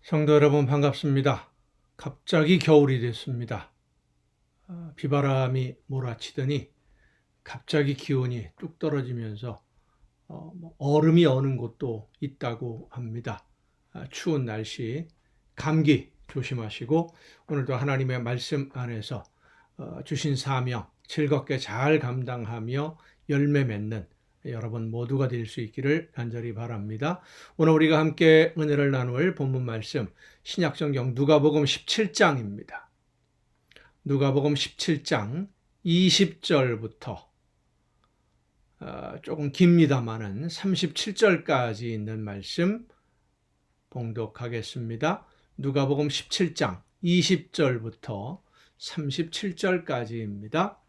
성도 여러분 반갑습니다. 갑자기 겨울이 됐습니다. 비바람이 몰아치더니 갑자기 기온이 뚝 떨어지면서 얼음이 어는 곳도 있다고 합니다. 추운 날씨, 감기 조심하시고 오늘도 하나님의 말씀 안에서 주신 사명 즐겁게 잘 감당하며 열매 맺는 여러분 모두가 될 수 있기를 간절히 바랍니다. 오늘 우리가 함께 은혜를 나눌 본문 말씀 신약성경 누가복음 17장입니다. 누가복음 17장 20절부터 조금 깁니다마는 37절까지 있는 말씀 봉독하겠습니다. 누가복음 17장 20절부터 37절까지입니다.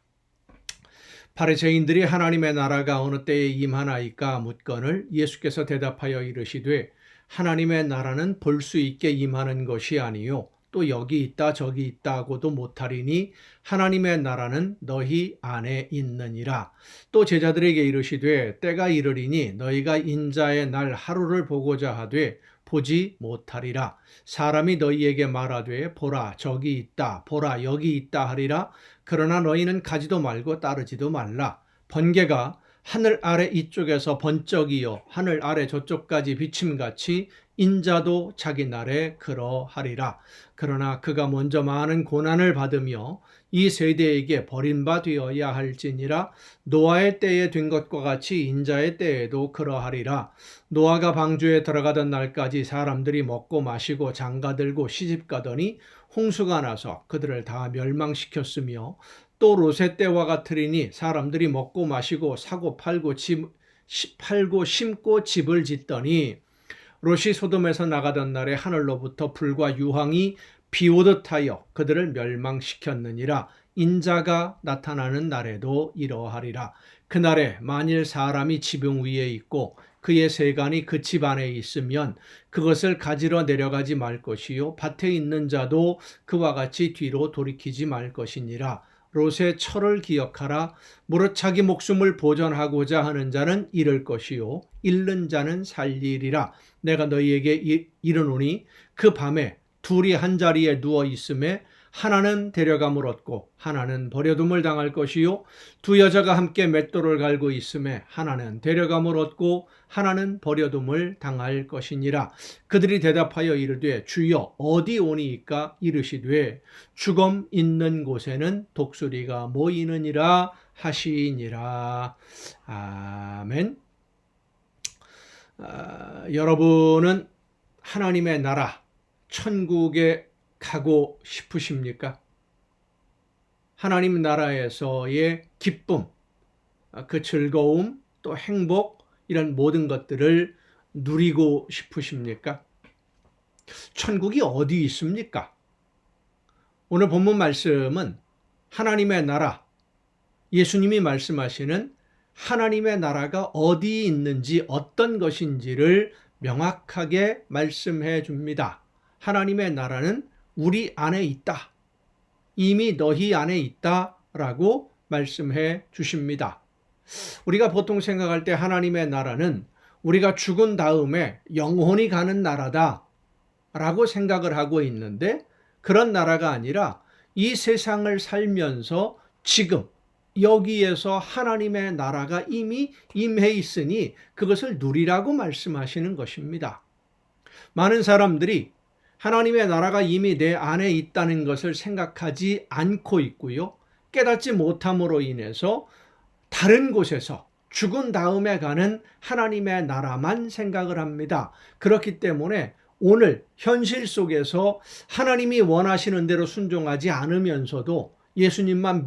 바리새인들이 하나님의 나라가 어느 때에 임하나이까 묻거늘 예수께서 대답하여 이르시되 하나님의 나라는 볼 수 있게 임하는 것이 아니요 또 여기 있다 저기 있다 하고도 못하리니 하나님의 나라는 너희 안에 있느니라. 또 제자들에게 이르시되 때가 이르리니 너희가 인자의 날 하루를 보고자 하되 보지 못하리라. 사람이 너희에게 말하되 보라 저기 있다 보라 여기 있다 하리라. 그러나 너희는 가지도 말고 따르지도 말라. 번개가 하늘 아래 이쪽에서 번쩍이어 하늘 아래 저쪽까지 비침같이 인자도 자기 날에 그러하리라. 그러나 그가 먼저 많은 고난을 받으며 이 세대에게 버림받아야 할지니라. 노아의 때에 된 것과 같이 인자의 때에도 그러하리라. 노아가 방주에 들어가던 날까지 사람들이 먹고 마시고 장가들고 시집가더니 홍수가 나서 그들을 다 멸망시켰으며 또 롯의 때와 같으리니 사람들이 먹고 마시고 사고 팔고 심고 집을 짓더니 롯이 소돔에서 나가던 날에 하늘로부터 불과 유황이 비오듯 하여 그들을 멸망시켰느니라. 인자가 나타나는 날에도 이러하리라. 그날에 만일 사람이 지붕 위에 있고 그의 세간이 그 집 안에 있으면 그것을 가지러 내려가지 말 것이요 밭에 있는 자도 그와 같이 뒤로 돌이키지 말 것이니라. 롯의 철을 기억하라. 무릇 자기 목숨을 보전하고자 하는 자는 잃을 것이요 잃는 자는 살리리라. 내가 너희에게 이르노니 그 밤에 둘이 한 자리에 누워 있음에 하나는 데려감을 얻고 하나는 버려둠을 당할 것이요 두 여자가 함께 맷돌을 갈고 있음에 하나는 데려감을 얻고 하나는 버려둠을 당할 것이니라. 그들이 대답하여 이르되 주여 어디 오니이까? 이르시되 죽음 있는 곳에는 독수리가 모이느니라 하시니라. 아멘. 여러분은 하나님의 나라 천국에 가고 싶으십니까? 하나님 나라에서의 기쁨, 그 즐거움, 또 행복 이런 모든 것들을 누리고 싶으십니까? 천국이 어디 있습니까? 오늘 본문 말씀은 하나님의 나라, 예수님이 말씀하시는 하나님의 나라가 어디 있는지 어떤 것인지를 명확하게 말씀해 줍니다. 하나님의 나라는 우리 안에 있다. 이미 너희 안에 있다라고 말씀해 주십니다. 우리가 보통 생각할 때 하나님의 나라는 우리가 죽은 다음에 영혼이 가는 나라다라고 생각을 하고 있는데 그런 나라가 아니라 이 세상을 살면서 지금 여기에서 하나님의 나라가 이미 임해 있으니 그것을 누리라고 말씀하시는 것입니다. 많은 사람들이 하나님의 나라가 이미 내 안에 있다는 것을 생각하지 않고 있고요. 깨닫지 못함으로 인해서 다른 곳에서 죽은 다음에 가는 하나님의 나라만 생각을 합니다. 그렇기 때문에 오늘 현실 속에서 하나님이 원하시는 대로 순종하지 않으면서도 예수님만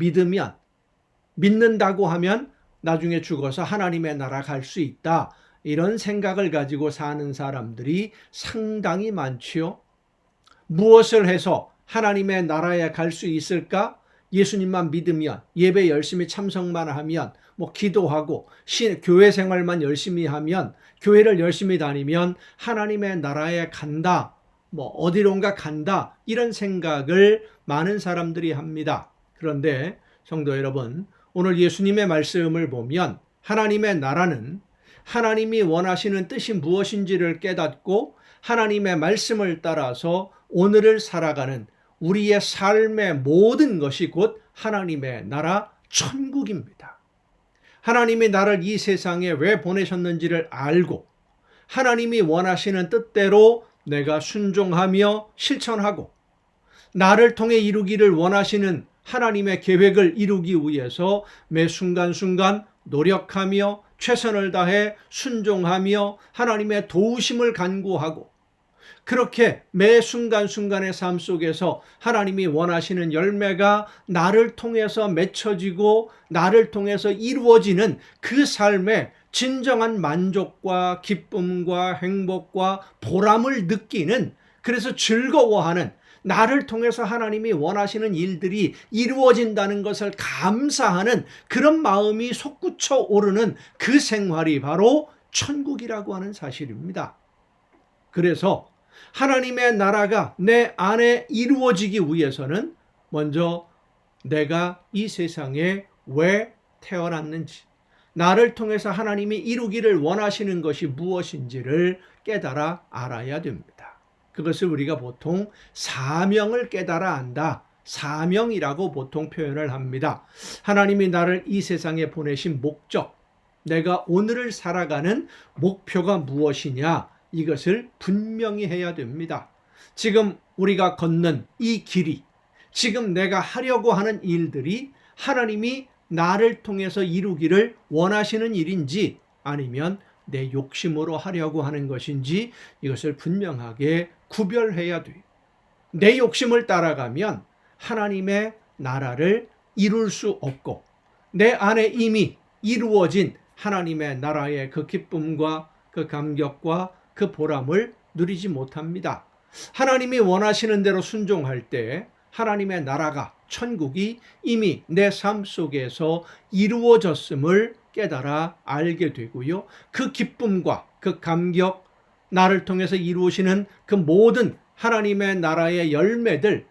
믿는다고 하면 나중에 죽어서 하나님의 나라 갈 수 있다. 이런 생각을 가지고 사는 사람들이 상당히 많지요. 무엇을 해서 하나님의 나라에 갈 수 있을까? 예수님만 믿으면, 예배 열심히 참석만 하면, 기도하고 교회 생활만 열심히 하면, 교회를 열심히 다니면 하나님의 나라에 간다, 어디론가 간다, 이런 생각을 많은 사람들이 합니다. 그런데 성도 여러분, 오늘 예수님의 말씀을 보면 하나님의 나라는 하나님이 원하시는 뜻이 무엇인지를 깨닫고 하나님의 말씀을 따라서 오늘을 살아가는 우리의 삶의 모든 것이 곧 하나님의 나라 천국입니다. 하나님이 나를 이 세상에 왜 보내셨는지를 알고 하나님이 원하시는 뜻대로 내가 순종하며 실천하고 나를 통해 이루기를 원하시는 하나님의 계획을 이루기 위해서 매 순간순간 노력하며 최선을 다해 순종하며 하나님의 도우심을 간구하고 그렇게 매 순간순간의 삶 속에서 하나님이 원하시는 열매가 나를 통해서 맺혀지고 나를 통해서 이루어지는 그 삶의 진정한 만족과 기쁨과 행복과 보람을 느끼는, 그래서 즐거워하는, 나를 통해서 하나님이 원하시는 일들이 이루어진다는 것을 감사하는 그런 마음이 솟구쳐 오르는 그 생활이 바로 천국이라고 하는 사실입니다. 그래서 하나님의 나라가 내 안에 이루어지기 위해서는 먼저 내가 이 세상에 왜 태어났는지, 나를 통해서 하나님이 이루기를 원하시는 것이 무엇인지를 깨달아 알아야 됩니다. 그것을 우리가 보통 사명을 깨달아 안다, 사명이라고 보통 표현을 합니다. 하나님이 나를 이 세상에 보내신 목적, 내가 오늘을 살아가는 목표가 무엇이냐, 이것을 분명히 해야 됩니다. 지금 우리가 걷는 이 길이, 지금 내가 하려고 하는 일들이 하나님이 나를 통해서 이루기를 원하시는 일인지 아니면 내 욕심으로 하려고 하는 것인지 이것을 분명하게 구별해야 돼요. 내 욕심을 따라가면 하나님의 나라를 이룰 수 없고 내 안에 이미 이루어진 하나님의 나라의 그 기쁨과 그 감격과 그 보람을 누리지 못합니다. 하나님이 원하시는 대로 순종할 때 하나님의 나라가, 천국이 이미 내 삶 속에서 이루어졌음을 깨달아 알게 되고요. 그 기쁨과 그 감격, 나를 통해서 이루시는 그 모든 하나님의 나라의 열매들,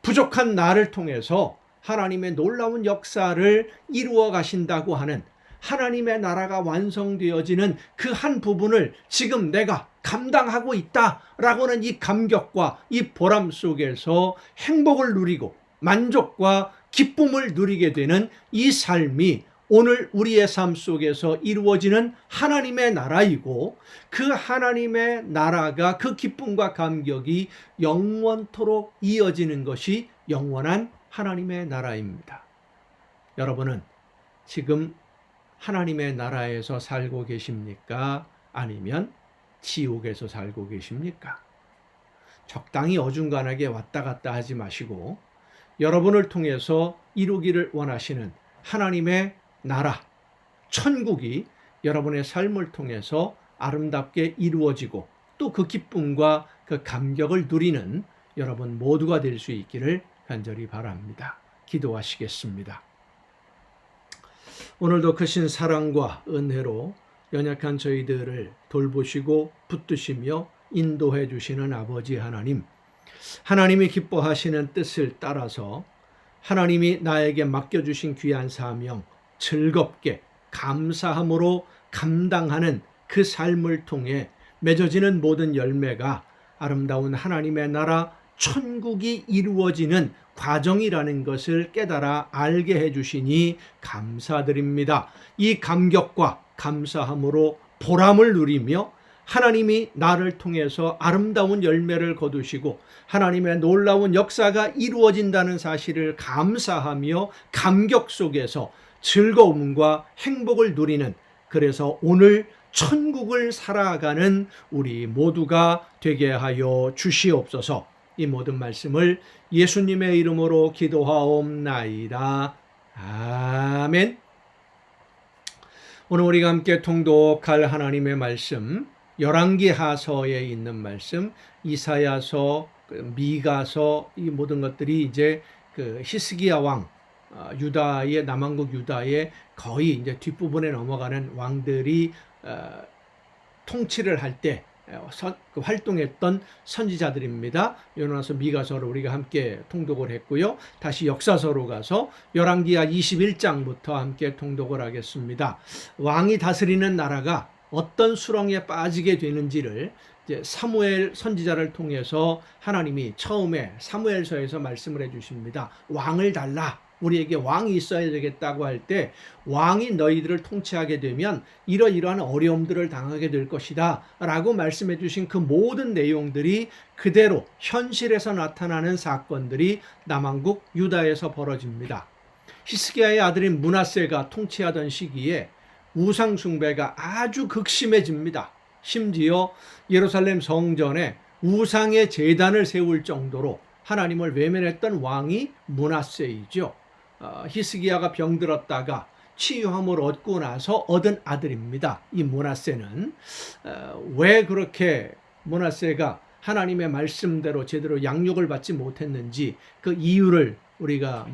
부족한 나를 통해서 하나님의 놀라운 역사를 이루어 가신다고 하는 하나님의 나라가 완성되어지는 그 한 부분을 지금 내가 감당하고 있다라고는 이 감격과 이 보람 속에서 행복을 누리고 만족과 기쁨을 누리게 되는 이 삶이 오늘 우리의 삶 속에서 이루어지는 하나님의 나라이고, 그 하나님의 나라가, 그 기쁨과 감격이 영원토록 이어지는 것이 영원한 하나님의 나라입니다. 여러분은 지금 하나님의 나라에서 살고 계십니까? 아니면 지옥에서 살고 계십니까? 적당히 어중간하게 왔다 갔다 하지 마시고 여러분을 통해서 이루기를 원하시는 하나님의 나라, 천국이 여러분의 삶을 통해서 아름답게 이루어지고 또 그 기쁨과 그 감격을 누리는 여러분 모두가 될 수 있기를 간절히 바랍니다. 기도하시겠습니다. 오늘도 크신 사랑과 은혜로 연약한 저희들을 돌보시고 붙드시며 인도해 주시는 아버지 하나님, 하나님이 기뻐하시는 뜻을 따라서 하나님이 나에게 맡겨주신 귀한 사명 즐겁게 감사함으로 감당하는 그 삶을 통해 맺어지는 모든 열매가 아름다운 하나님의 나라 천국이 이루어지는 과정이라는 것을 깨달아 알게 해주시니 감사드립니다. 이 감격과 감사함으로 보람을 누리며 하나님이 나를 통해서 아름다운 열매를 거두시고 하나님의 놀라운 역사가 이루어진다는 사실을 감사하며 감격 속에서 즐거움과 행복을 누리는, 그래서 오늘 천국을 살아가는 우리 모두가 되게 하여 주시옵소서. 이 모든 말씀을 예수님의 이름으로 기도하옵나이다. 아멘. 오늘 우리가 함께 통독할 하나님의 말씀, 열왕기하서에 있는 말씀, 이사야서, 미가서, 이 모든 것들이 이제 그 히스기야 왕, 유다의 남왕국 유다의 거의 이제 뒷부분에 넘어가는 왕들이 통치를 할 때 활동했던 선지자들입니다. 요나서 미가서를 우리가 함께 통독을 했고요. 다시 역사서로 가서 열왕기하 21장부터 함께 통독을 하겠습니다. 왕이 다스리는 나라가 어떤 수렁에 빠지게 되는지를 이제 사무엘 선지자를 통해서 하나님이 처음에 사무엘서에서 말씀을 해주십니다. 왕을 달라. 우리에게 왕이 있어야 되겠다고 할 때 왕이 너희들을 통치하게 되면 이러이러한 어려움들을 당하게 될 것이다 라고 말씀해 주신 그 모든 내용들이 그대로 현실에서 나타나는 사건들이 남왕국 유다에서 벌어집니다. 히스기야의 아들인 므낫세가 통치하던 시기에 우상 숭배가 아주 극심해집니다. 심지어 예루살렘 성전에 우상의 제단을 세울 정도로 하나님을 외면했던 왕이 므낫세이죠. 히스기야가 병들었다가 치유함을 얻고 나서 얻은 아들입니다. 이 므낫세는 왜 그렇게 므낫세가 하나님의 말씀대로 제대로 양육을 받지 못했는지 그 이유를 우리가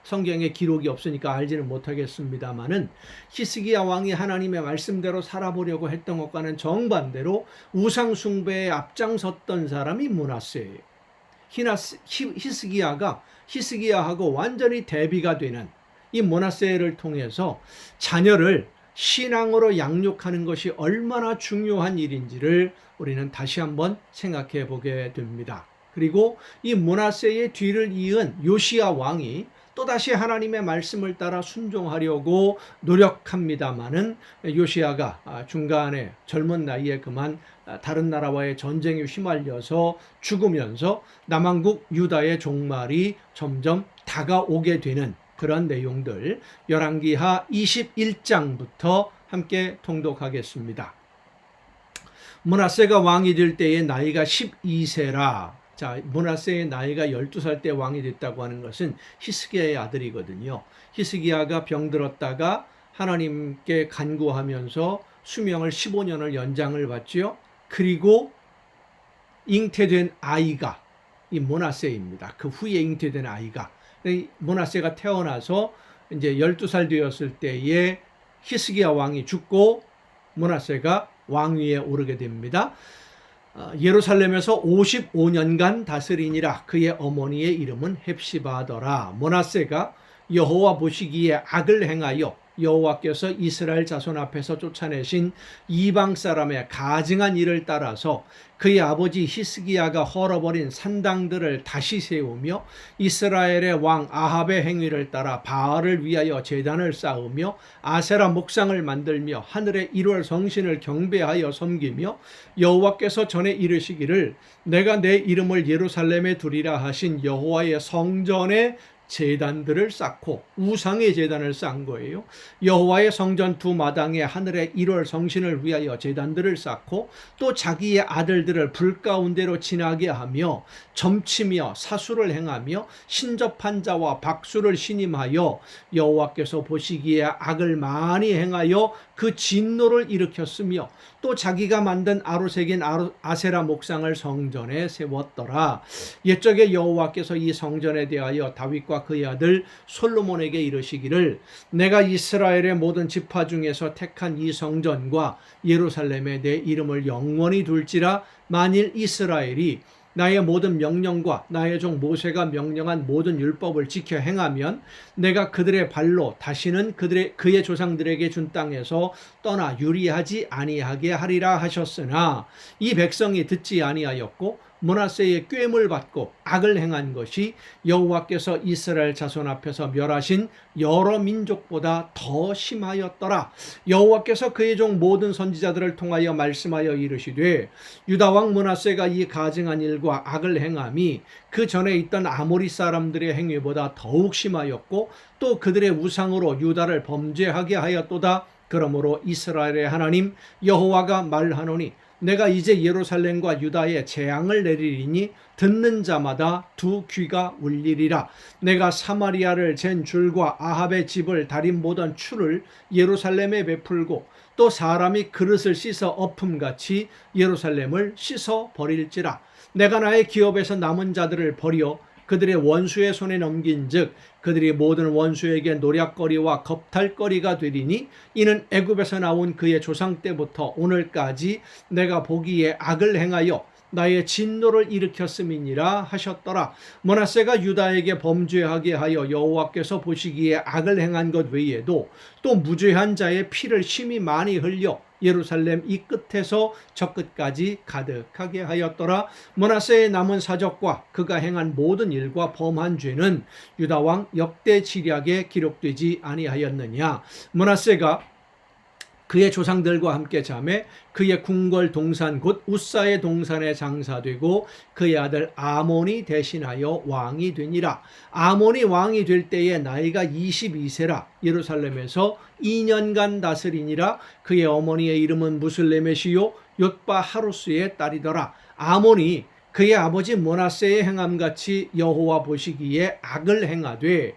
성경에 기록이 없으니까 알지는 못하겠습니다만은 히스기야 왕이 하나님의 말씀대로 살아보려고 했던 것과는 정반대로 우상 숭배에 앞장섰던 사람이 므낫세예요. 히스기야하고 완전히 대비가 되는 이 므낫세를 통해서 자녀를 신앙으로 양육하는 것이 얼마나 중요한 일인지를 우리는 다시 한번 생각해 보게 됩니다. 그리고 이 므낫세의 뒤를 이은 요시야 왕이 또다시 하나님의 말씀을 따라 순종하려고 노력합니다마는 요시야가 중간에 젊은 나이에 그만 다른 나라와의 전쟁에 휘말려서 죽으면서 남왕국 유다의 종말이 점점 다가오게 되는 그런 내용들 열왕기하 21장부터 함께 통독하겠습니다. 므낫세가 왕이 될 때의 나이가 12세라. 자, 므낫세의 나이가 12살 때 왕이 됐다고 하는 것은 히스기야의 아들이거든요. 히스기야가 병들었다가 하나님께 간구하면서 수명을 15년을 연장을 받죠. 그리고 잉태된 아이가 이 므낫세입니다. 그 후에 잉태된 아이가 므낫세가 태어나서 이제 12살 되었을 때에 히스기야 왕이 죽고 므낫세가 왕위에 오르게 됩니다. 예루살렘에서 55년간 다스리니라. 그의 어머니의 이름은 헵시바더라. 므낫세가 여호와 보시기에 악을 행하여 여호와께서 이스라엘 자손 앞에서 쫓아내신 이방 사람의 가증한 일을 따라서 그의 아버지 히스기야가 헐어버린 산당들을 다시 세우며 이스라엘의 왕 아합의 행위를 따라 바알을 위하여 제단을 쌓으며 아세라 목상을 만들며 하늘의 1월 성신을 경배하여 섬기며 여호와께서 전에 이르시기를 내가 내 이름을 예루살렘에 두리라 하신 여호와의 성전에 제단들을 쌓고 우상의 제단을 쌓은 거예요. 여호와의 성전 두 마당에 하늘의 1월 성신을 위하여 제단들을 쌓고 또 자기의 아들들을 불 가운데로 지나게 하며 점치며 사수를 행하며 신접한 자와 박수를 신임하여 여호와께서 보시기에 악을 많이 행하여 그 진노를 일으켰으며 또 자기가 만든 아로색인 아세라 목상을 성전에 세웠더라. 옛적에 여호와께서 이 성전에 대하여 다윗과 그의 아들 솔로몬에게 이르시기를 내가 이스라엘의 모든 지파 중에서 택한 이 성전과 예루살렘에 내 이름을 영원히 둘지라. 만일 이스라엘이 나의 모든 명령과 나의 종 모세가 명령한 모든 율법을 지켜 행하면 내가 그들의 발로 다시는 그의 조상들에게 준 땅에서 떠나 유리하지 아니하게 하리라 하셨으나 이 백성이 듣지 아니하였고 므낫세의 꾀물 받고 악을 행한 것이 여호와께서 이스라엘 자손 앞에서 멸하신 여러 민족보다 더 심하였더라. 여호와께서 그의 종 모든 선지자들을 통하여 말씀하여 이르시되 유다 왕 므낫세가 이 가증한 일과 악을 행함이 그 전에 있던 아모리 사람들의 행위보다 더욱 심하였고 또 그들의 우상으로 유다를 범죄하게 하였도다. 그러므로 이스라엘의 하나님 여호와가 말하노니 내가 이제 예루살렘과 유다에 재앙을 내리리니 듣는 자마다 두 귀가 울리리라. 내가 사마리아를 잰 줄과 아합의 집을 다림 보던 추를 예루살렘에 베풀고 또 사람이 그릇을 씻어 엎음같이 예루살렘을 씻어 버릴지라. 내가 나의 기업에서 남은 자들을 버려 그들의 원수의 손에 넘긴즉 그들이 모든 원수에게 노략거리와 겁탈거리가 되리니 이는 애굽에서 나온 그의 조상 때부터 오늘까지 내가 보기에 악을 행하여 나의 진노를 일으켰음이니라 하셨더라. 므낫세가 유다에게 범죄하게 하여 여호와께서 보시기에 악을 행한 것 외에도 또 무죄한 자의 피를 심히 많이 흘려 예루살렘 이 끝에서 저 끝까지 가득하게 하였더라. 므낫세의 남은 사적과 그가 행한 모든 일과 범한 죄는 유다 왕 역대 지략에 기록되지 아니하였느냐. 므낫세가 그의 조상들과 함께 자매 그의 궁궐 동산 곧 우사의 동산에 장사되고 그의 아들 아몬이 대신하여 왕이 되니라. 아몬이 왕이 될 때에 나이가 22세라. 예루살렘에서 2년간 다스리니라. 그의 어머니의 이름은 무슬레메시요 옅바 하루스의 딸이더라. 아몬이 그의 아버지 므낫세의 행함같이 여호와 보시기에 악을 행하되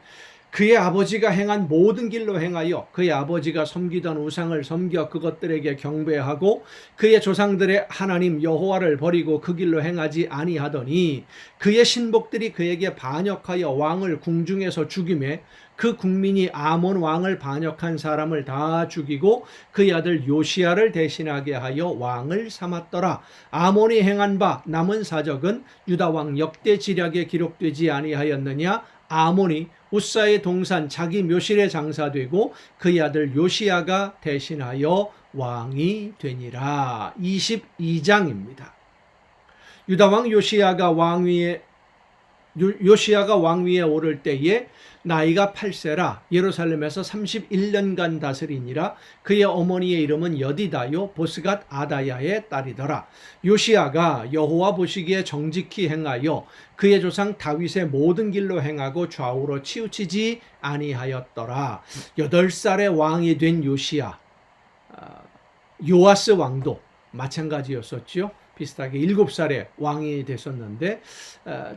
그의 아버지가 행한 모든 길로 행하여 그의 아버지가 섬기던 우상을 섬겨 그것들에게 경배하고 그의 조상들의 하나님 여호와를 버리고 그 길로 행하지 아니하더니 그의 신복들이 그에게 반역하여 왕을 궁중에서 죽이매 그 국민이 아몬 왕을 반역한 사람을 다 죽이고 그의 아들 요시야를 대신하게 하여 왕을 삼았더라. 아몬이 행한 바 남은 사적은 유다 왕 역대 지략에 기록되지 아니하였느냐. 아몬이 우사의 동산 자기 묘실에 장사되고 그의 아들 요시야가 대신하여 왕이 되니라. 22장입니다. 유다 왕 요시야가 왕위에 오를 때에 나이가 8세라. 예루살렘에서 31년간 다스리니라. 그의 어머니의 이름은 여디다요 보스갓 아다야의 딸이더라. 요시야가 여호와 보시기에 정직히 행하여 그의 조상 다윗의 모든 길로 행하고 좌우로 치우치지 아니하였더라. 8살의 왕이 된 요시야, 요아스 왕도 마찬가지였었죠. 비슷하게 7살에 왕이 됐었는데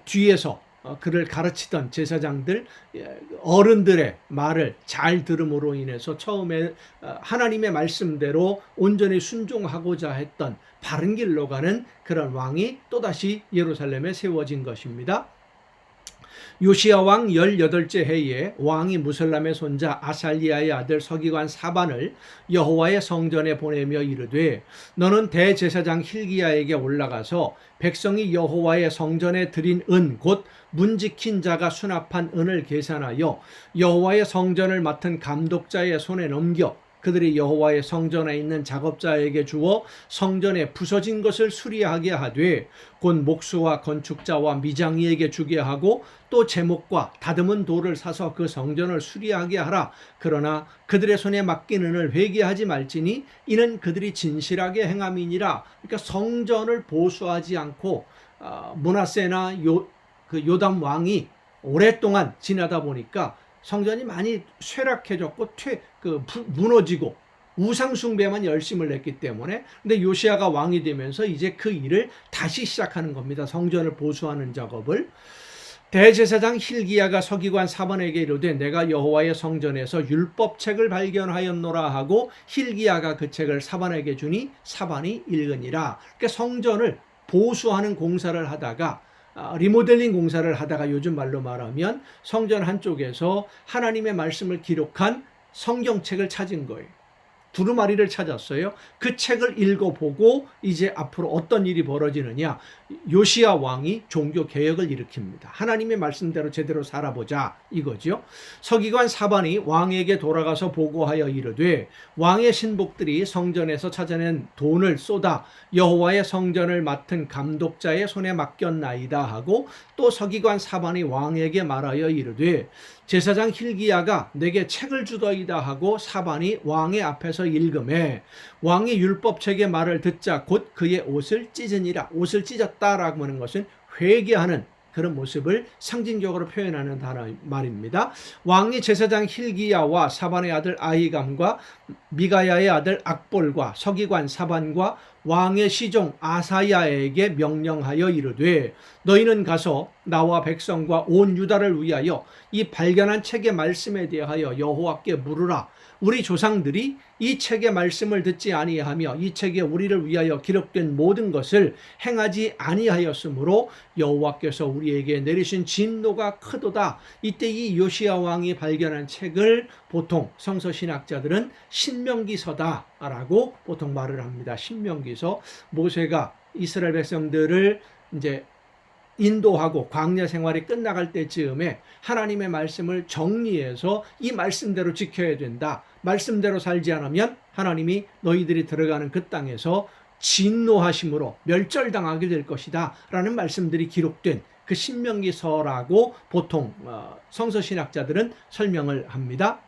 뒤에서 그를 가르치던 제사장들 어른들의 말을 잘 들음으로 인해서 처음에 하나님의 말씀대로 온전히 순종하고자 했던 바른 길로 가는 그런 왕이 또다시 예루살렘에 세워진 것입니다. 요시야 왕 18째 해에 왕이 무슬람의 손자 아살리아의 아들 서기관 사반을 여호와의 성전에 보내며 이르되 너는 대제사장 힐기야에게 올라가서 백성이 여호와의 성전에 드린 은 곧 문지킨 자가 수납한 은을 계산하여 여호와의 성전을 맡은 감독자의 손에 넘겨 그들이 여호와의 성전에 있는 작업자에게 주어 성전에 부서진 것을 수리하게 하되 곧 목수와 건축자와 미장이에게 주게 하고 또 제목과 다듬은 돌을 사서 그 성전을 수리하게 하라. 그러나 그들의 손에 맡긴 은을 회개하지 말지니 이는 그들이 진실하게 행함이니라. 그러니까 성전을 보수하지 않고 므낫세나 요담 왕이 오랫동안 지나다 보니까 성전이 많이 쇠락해졌고 무너지고 우상 숭배만 열심을 냈기 때문에 근데 요시야가 왕이 되면서 이제 그 일을 다시 시작하는 겁니다. 성전을 보수하는 작업을. 대제사장 힐기야가 서기관 사반에게 이르되 내가 여호와의 성전에서 율법책을 발견하였노라 하고 힐기야가 그 책을 사반에게 주니 사반이 읽으니라. 그러니까 성전을 보수하는 공사를 하다가 리모델링 공사를 하다가 요즘 말로 말하면 성전 한쪽에서 하나님의 말씀을 기록한 성경책을 찾은 거예요. 두루마리를 찾았어요. 그 책을 읽어보고 이제 앞으로 어떤 일이 벌어지느냐. 요시야 왕이 종교 개혁을 일으킵니다. 하나님의 말씀대로 제대로 살아보자 이거죠. 서기관 사반이 왕에게 돌아가서 보고하여 이르되 왕의 신복들이 성전에서 찾아낸 돈을 쏟아 여호와의 성전을 맡은 감독자의 손에 맡겼나이다 하고 또 서기관 사반이 왕에게 말하여 이르되 제사장 힐기야가 내게 책을 주더이다 하고 사반이 왕의 앞에서 읽음에 왕이 율법책의 말을 듣자 곧 그의 옷을 찢으니라. 옷을 찢었다라고 하는 것은 회개하는 그런 모습을 상징적으로 표현하는 말입니다. 왕이 제사장 힐기야와 사반의 아들 아히감과 미가야의 아들 악볼과 서기관 사반과 왕의 시종 아사야에게 명령하여 이르되 너희는 가서 나와 백성과 온 유다를 위하여 이 발견한 책의 말씀에 대하여 여호와께 물으라. 우리 조상들이 이 책의 말씀을 듣지 아니하며 이 책에 우리를 위하여 기록된 모든 것을 행하지 아니하였으므로 여호와께서 우리에게 내리신 진노가 크도다. 이때 이 요시야 왕이 발견한 책을 보통 성서신학자들은 신명기서다라고 보통 말을 합니다. 신명기서. 모세가 이스라엘 백성들을 이제 인도하고 광야 생활이 끝나갈 때쯤에 하나님의 말씀을 정리해서 이 말씀대로 지켜야 된다. 말씀대로 살지 않으면 하나님이 너희들이 들어가는 그 땅에서 진노하심으로 멸절당하게 될 것이다 라는 말씀들이 기록된 그 신명기서라고 보통 성서신학자들은 설명을 합니다.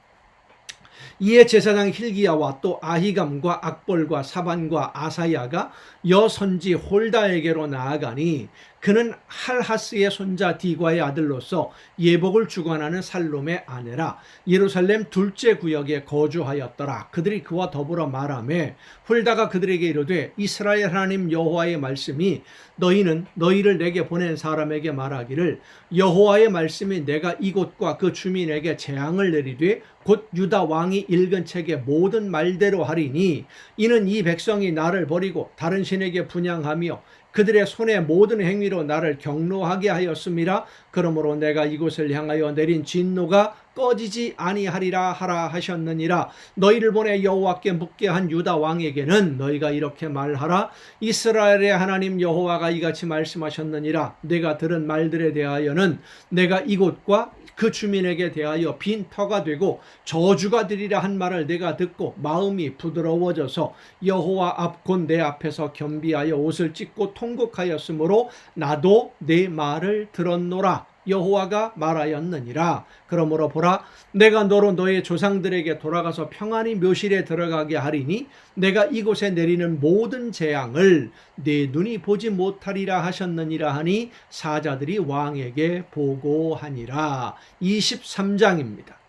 이에 제사장 hil기야와 또 아히감과 악볼과 사반과 아사야가 여선지 홀다에게로 나아가니 그는 할하스의 손자 디과의 아들로서 예복을 주관하는 살롬의 아내라. 예루살렘 둘째 구역에 거주하였더라. 그들이 그와 더불어 말하매 홀다가 그들에게 이르되 이스라엘 하나님 여호와의 말씀이 너희는 너희를 내게 보낸 사람에게 말하기를 여호와의 말씀이 내가 이곳과 그 주민에게 재앙을 내리되 곧 유다 왕이 읽은 책의 모든 말대로 하리니 이는 이 백성이 나를 버리고 다른 신에게 분향하며 그들의 손의 모든 행위로 나를 경노하게 하였음이라. 그러므로 내가 이곳을 향하여 내린 진노가 꺼지지 아니하리라 하라 하셨느니라. 너희를 보내 여호와께 묻게 한 유다 왕에게는 너희가 이렇게 말하라. 이스라엘의 하나님 여호와가 이같이 말씀하셨느니라. 내가 들은 말들에 대하여는 내가 이곳과 그 주민에게 대하여 빈 터가 되고 저주가 되리라 한 말을 내가 듣고 마음이 부드러워져서 여호와 앞 곧 내 앞에서 겸비하여 옷을 찢고 통곡하였으므로 나도 내 말을 들었노라. 여호와가 말하였느니라. 그러므로 보라, 내가 너로 너의 조상들에게 돌아가서 평안히 묘실에 들어가게 하리니 내가 이곳에 내리는 모든 재앙을 내 눈이 보지 못하리라 하셨느니라 하니 사자들이 왕에게 보고하니라. 23장입니다.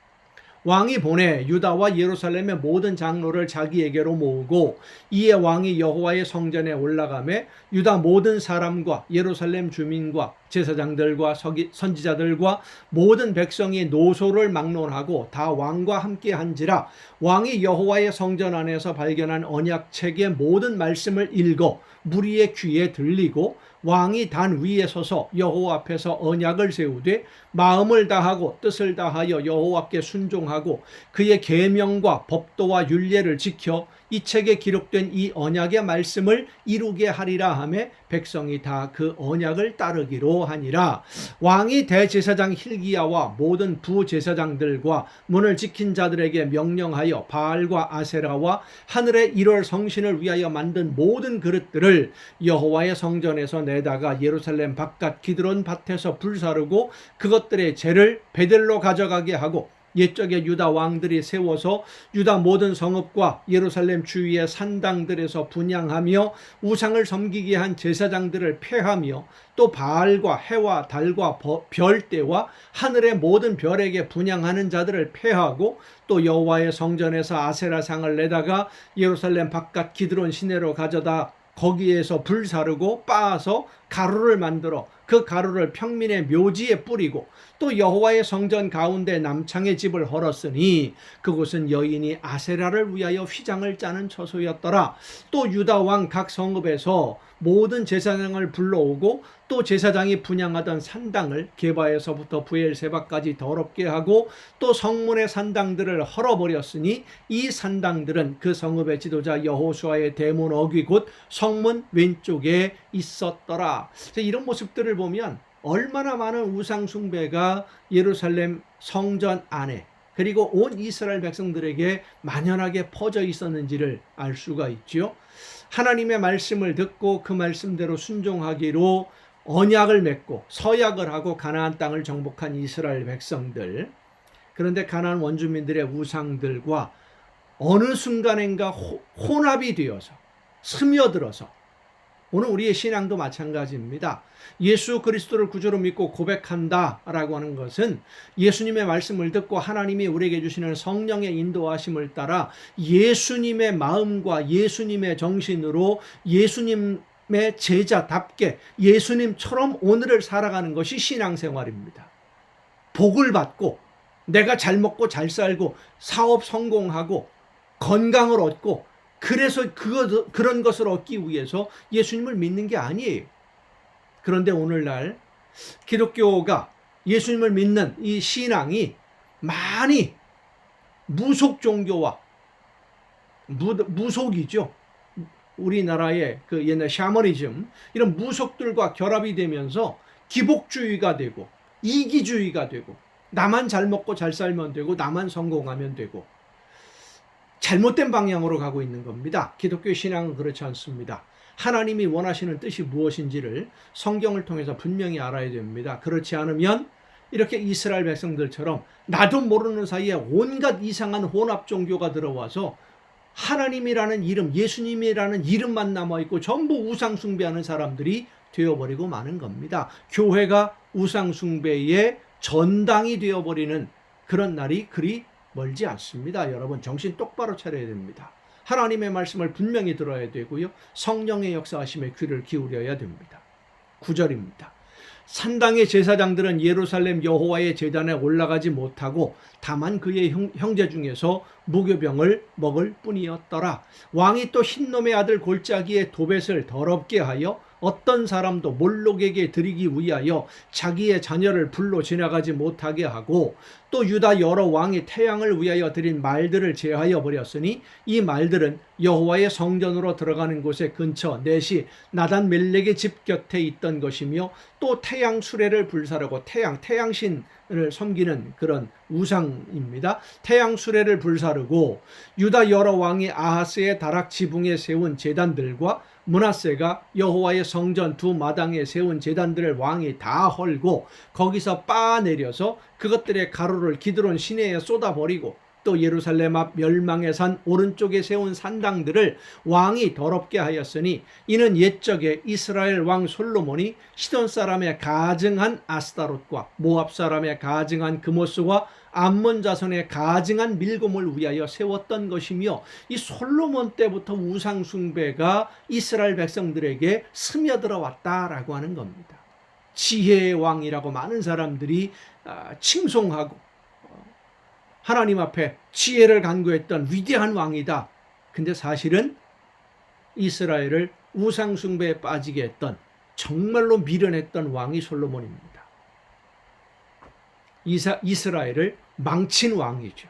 왕이 보내 유다와 예루살렘의 모든 장로를 자기에게로 모으고 이에 왕이 여호와의 성전에 올라가매 유다 모든 사람과 예루살렘 주민과 제사장들과 선지자들과 모든 백성이 노소를 막론하고 다 왕과 함께 한지라. 왕이 여호와의 성전 안에서 발견한 언약책의 모든 말씀을 읽어 무리의 귀에 들리고 왕이 단 위에 서서 여호와 앞에서 언약을 세우되 마음을 다하고 뜻을 다하여 여호와께 순종하고 그의 계명과 법도와 율례를 지켜 이 책에 기록된 이 언약의 말씀을 이루게 하리라 하며 백성이 다 그 언약을 따르기로 하니라. 왕이 대제사장 hil기야와 모든 부제사장들과 문을 지킨 자들에게 명령하여 바알과 아세라와 하늘의 1월 성신을 위하여 만든 모든 그릇들을 여호와의 성전에서 내다가 예루살렘 바깥 기드론 밭에서 불사르고 그것들의 재를 베델로 가져가게 하고 옛적에 유다 왕들이 세워서 유다 모든 성읍과 예루살렘 주위의 산당들에서 분향하며 우상을 섬기게 한 제사장들을 폐하며 또 바알과 해와 달과 별대와 하늘의 모든 별에게 분향하는 자들을 폐하고 또 여호와의 성전에서 아세라상을 내다가 예루살렘 바깥 기드론 시내로 가져다 거기에서 불사르고 빻아서 가루를 만들어 그 가루를 평민의 묘지에 뿌리고 또 여호와의 성전 가운데 남창의 집을 헐었으니 그곳은 여인이 아세라를 위하여 휘장을 짜는 처소였더라. 또 유다 왕 각 성읍에서 모든 제사장을 불러오고 또 제사장이 분향하던 산당을 게바에서부터 브엘세바까지 더럽게 하고 또 성문의 산당들을 헐어버렸으니 이 산당들은 그 성읍의 지도자 여호수아의 대문 어귀 곧 성문 왼쪽에 있었더라. 이런 모습들을 보면 얼마나 많은 우상 숭배가 예루살렘 성전 안에 그리고 온 이스라엘 백성들에게 만연하게 퍼져 있었는지를 알 수가 있죠. 하나님의 말씀을 듣고 그 말씀대로 순종하기로 언약을 맺고 서약을 하고 가나안 땅을 정복한 이스라엘 백성들. 그런데 가나안 원주민들의 우상들과 어느 순간인가 혼합이 되어서 스며들어서 오늘 우리의 신앙도 마찬가지입니다. 예수 그리스도를 구주로 믿고 고백한다라고 하는 것은 예수님의 말씀을 듣고 하나님이 우리에게 주시는 성령의 인도하심을 따라 예수님의 마음과 예수님의 정신으로 예수님의 제자답게 예수님처럼 오늘을 살아가는 것이 신앙생활입니다. 복을 받고 내가 잘 먹고 잘 살고 사업 성공하고 건강을 얻고 그래서 그런 것을 얻기 위해서 예수님을 믿는 게 아니에요. 그런데 오늘날 기독교가 예수님을 믿는 이 신앙이 많이 무속 종교와 무속이죠. 우리나라의 그 옛날 샤머니즘 이런 무속들과 결합이 되면서 기복주의가 되고 이기주의가 되고 나만 잘 먹고 잘 살면 되고 나만 성공하면 되고 잘못된 방향으로 가고 있는 겁니다. 기독교 신앙은 그렇지 않습니다. 하나님이 원하시는 뜻이 무엇인지를 성경을 통해서 분명히 알아야 됩니다. 그렇지 않으면 이렇게 이스라엘 백성들처럼 나도 모르는 사이에 온갖 이상한 혼합 종교가 들어와서 하나님이라는 이름, 예수님이라는 이름만 남아있고 전부 우상 숭배하는 사람들이 되어버리고 마는 겁니다. 교회가 우상 숭배의 전당이 되어버리는 그런 날이 그리 멀지 않습니다. 여러분 정신 똑바로 차려야 됩니다. 하나님의 말씀을 분명히 들어야 되고요. 성령의 역사하심에 귀를 기울여야 됩니다. 9절입니다. 산당의 제사장들은 예루살렘 여호와의 제단에 올라가지 못하고 다만 그의 형제 중에서 무교병을 먹을 뿐이었더라. 왕이 또 흰놈의 아들 골짜기의 도벳을 더럽게 하여 어떤 사람도 몰록에게 드리기 위하여 자기의 자녀를 불로 지나가지 못하게 하고 또 유다 여러 왕이 태양을 위하여 드린 말들을 제하여 버렸으니 이 말들은 여호와의 성전으로 들어가는 곳의 근처 넷이 나단 멜렉의 집 곁에 있던 것이며 또 태양 수레를 불사르고 태양신을 섬기는 그런 우상입니다. 태양 수레를 불사르고 유다 여러 왕이 아하스의 다락 지붕에 세운 제단들과 므낫세가 여호와의 성전 두 마당에 세운 제단들을 왕이 다 헐고 거기서 빻아내려서 그것들의 가루를 기드론 시내에 쏟아버리고 또 예루살렘 앞 멸망의 산 오른쪽에 세운 산당들을 왕이 더럽게 하였으니 이는 옛적에 이스라엘 왕 솔로몬이 시돈 사람의 가증한 아스타롯과 모압 사람의 가증한 그모스와 암몬 자손의 가증한 밀곰을 위하여 세웠던 것이며 이 솔로몬 때부터 우상 숭배가 이스라엘 백성들에게 스며들어 왔다라고 하는 겁니다. 지혜의 왕이라고 많은 사람들이 칭송하고 하나님 앞에 지혜를 간구했던 위대한 왕이다. 근데 사실은 이스라엘을 우상 숭배에 빠지게 했던 정말로 미련했던 왕이 솔로몬입니다. 이스라엘을 망친 왕이죠.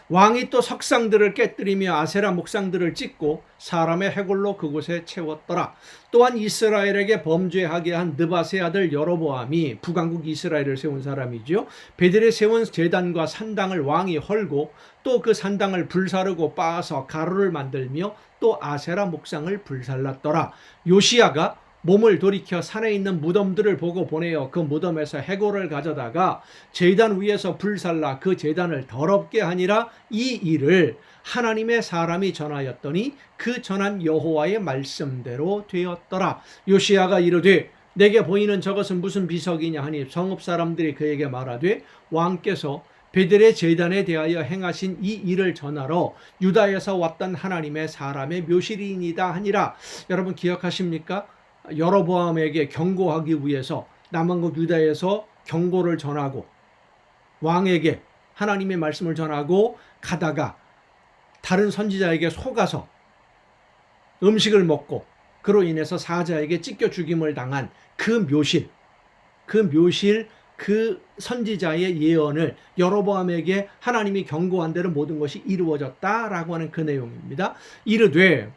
왕이 또 석상들을 깨뜨리며 아세라 목상들을 찢고 사람의 해골로 그곳에 채웠더라. 또한 이스라엘에게 범죄하게 한 느밧의 아들 여로보암이 북왕국 이스라엘을 세운 사람이죠. 베델에 세운 제단과 산당을 왕이 헐고 또 그 산당을 불사르고 빻아서 가루를 만들며 또 아세라 목상을 불살랐더라. 요시야가 몸을 돌이켜 산에 있는 무덤들을 보고 보내어 그 무덤에서 해골을 가져다가 제단 위에서 불살라 그 제단을 더럽게 하니라. 이 일을 하나님의 사람이 전하였더니 그 전한 여호와의 말씀대로 되었더라. 요시야가 이르되 내게 보이는 저것은 무슨 비석이냐 하니 성읍 사람들이 그에게 말하되 왕께서 베델의 제단에 대하여 행하신 이 일을 전하러 유다에서 왔던 하나님의 사람의 묘실이니이다 하니라. 여러분 기억하십니까? 여로보암에게 경고하기 위해서 남왕국 유다에서 경고를 전하고 왕에게 하나님의 말씀을 전하고 가다가 다른 선지자에게 속아서 음식을 먹고 그로 인해서 사자에게 찢겨 죽임을 당한 그 묘실 그 선지자의 예언을 여로보암에게 하나님이 경고한 대로 모든 것이 이루어졌다라고 하는 그 내용입니다. 이르되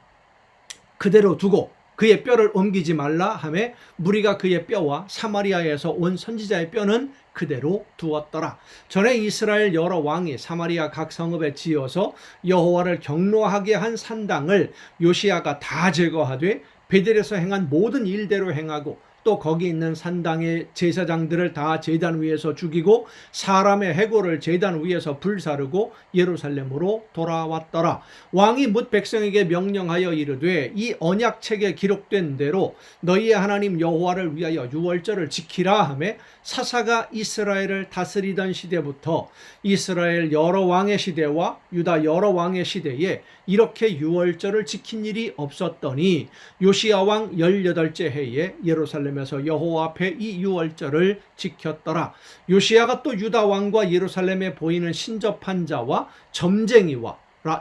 그대로 두고 그의 뼈를 옮기지 말라 하매 무리가 그의 뼈와 사마리아에서 온 선지자의 뼈는 그대로 두었더라. 전에 이스라엘 여러 왕이 사마리아 각 성읍에 지어서 여호와를 경노하게 한 산당을 요시야가 다 제거하되 베델에서 행한 모든 일대로 행하고 또 거기 있는 산당의 제사장들을 다 제단 위에서 죽이고 사람의 해골을 제단 위에서 불사르고 예루살렘으로 돌아왔더라. 왕이 뭇 백성에게 명령하여 이르되 이 언약책에 기록된 대로 너희의 하나님 여호와를 위하여 유월절을 지키라 하매 사사가 이스라엘을 다스리던 시대부터 이스라엘 여러 왕의 시대와 유다 여러 왕의 시대에 이렇게 유월절을 지킨 일이 없었더니 요시야 왕 18째 해에 예루살렘에서 여호와 앞에 이 유월절을 지켰더라. 요시야가 또 유다 왕과 예루살렘에 보이는 신접한 자와 점쟁이와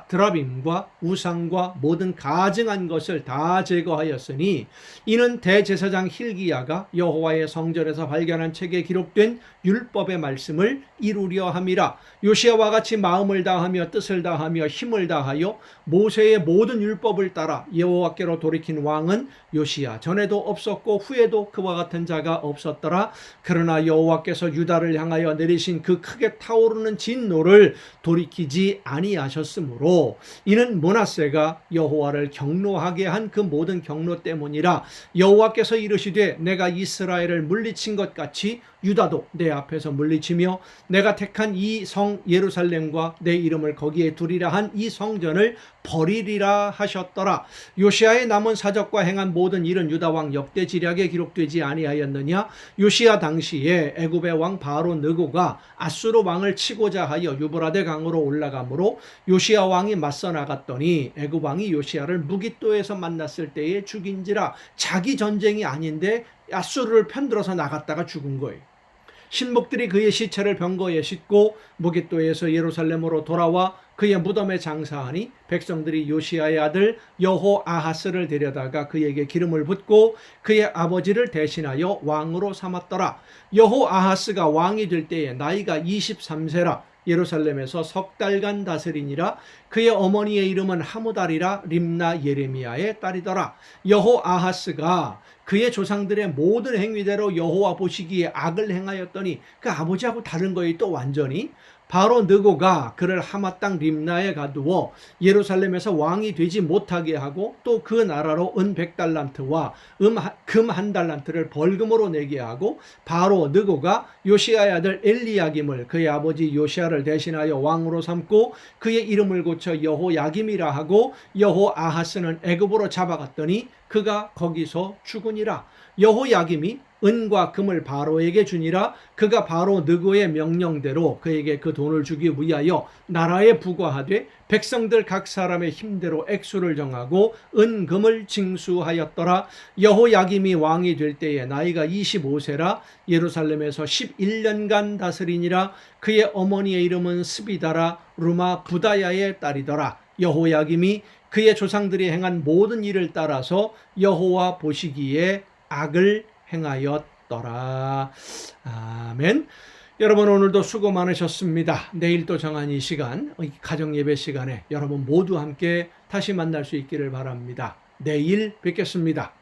드라빔과 우상과 모든 가증한 것을 다 제거하였으니 이는 대제사장 hil기야가 여호와의 성전에서 발견한 책에 기록된 율법의 말씀을 이루려 함이라. 요시야와 같이 마음을 다하며 뜻을 다하며 힘을 다하여 모세의 모든 율법을 따라 여호와께로 돌이킨 왕은 요시야 전에도 없었고 후에도 그와 같은 자가 없었더라. 그러나 여호와께서 유다를 향하여 내리신 그 크게 타오르는 진노를 돌이키지 아니하셨으므로 되므로 이는 므낫세가 여호와를 경노하게 한 그 모든 경노 때문이라. 여호와께서 이르시되 내가 이스라엘을 물리친 것 같이 유다도 내 앞에서 물리치며 내가 택한 이 성 예루살렘과 내 이름을 거기에 두리라 한 이 성전을 버리리라 하셨더라. 요시야의 남은 사적과 행한 모든 일은 유다 왕 역대 지략에 기록되지 아니하였느냐? 요시야 당시에 애굽의 왕 바로 느고가 아수르 왕을 치고자 하여 유브라데 강으로 올라가므로 요시야 왕이 맞서 나갔더니 애굽 왕이 요시야를 무깃도에서 만났을 때에 죽인지라. 자기 전쟁이 아닌데 아수르를 편들어서 나갔다가 죽은 거예요. 신복들이 그의 시체를 병거에 싣고 무깃도에서 예루살렘으로 돌아와 그의 무덤에 장사하니 백성들이 요시야의 아들 여호아하스를 데려다가 그에게 기름을 붓고 그의 아버지를 대신하여 왕으로 삼았더라. 여호아하스가 왕이 될 때에 나이가 23세라. 예루살렘에서 석 달간 다스리니라. 그의 어머니의 이름은 하무달이라. 림나 예레미야의 딸이더라. 여호아하스가 그의 조상들의 모든 행위대로 여호와 보시기에 악을 행하였더니 그 아버지하고 다른 거에 또 완전히 바로 느고가 그를 하마 땅 림나에 가두어 예루살렘에서 왕이 되지 못하게 하고 또 그 나라로 은 100달란트와 금 1달란트를 벌금으로 내게 하고 바로 느고가 요시야의 아들 엘리야김을 그의 아버지 요시야를 대신하여 왕으로 삼고 그의 이름을 고쳐 여호야김이라 하고 여호아하스는 애굽으로 잡아갔더니 그가 거기서 죽으니라. 여호야김이 은과 금을 바로에게 주니라. 그가 바로 느고의 명령대로 그에게 그 돈을 주기 위하여 나라에 부과하되 백성들 각 사람의 힘대로 액수를 정하고 은금을 징수하였더라. 여호야김이 왕이 될 때에 나이가 25세라. 예루살렘에서 11년간 다스리니라. 그의 어머니의 이름은 스비다라. 루마 부다야의 딸이더라. 여호야김이 그의 조상들이 행한 모든 일을 따라서 여호와 보시기에 악을 행하였더라. 아멘. 여러분 오늘도 수고 많으셨습니다. 내일 또 정한 이 시간, 가정예배 시간에 여러분 모두 함께 다시 만날 수 있기를 바랍니다. 내일 뵙겠습니다.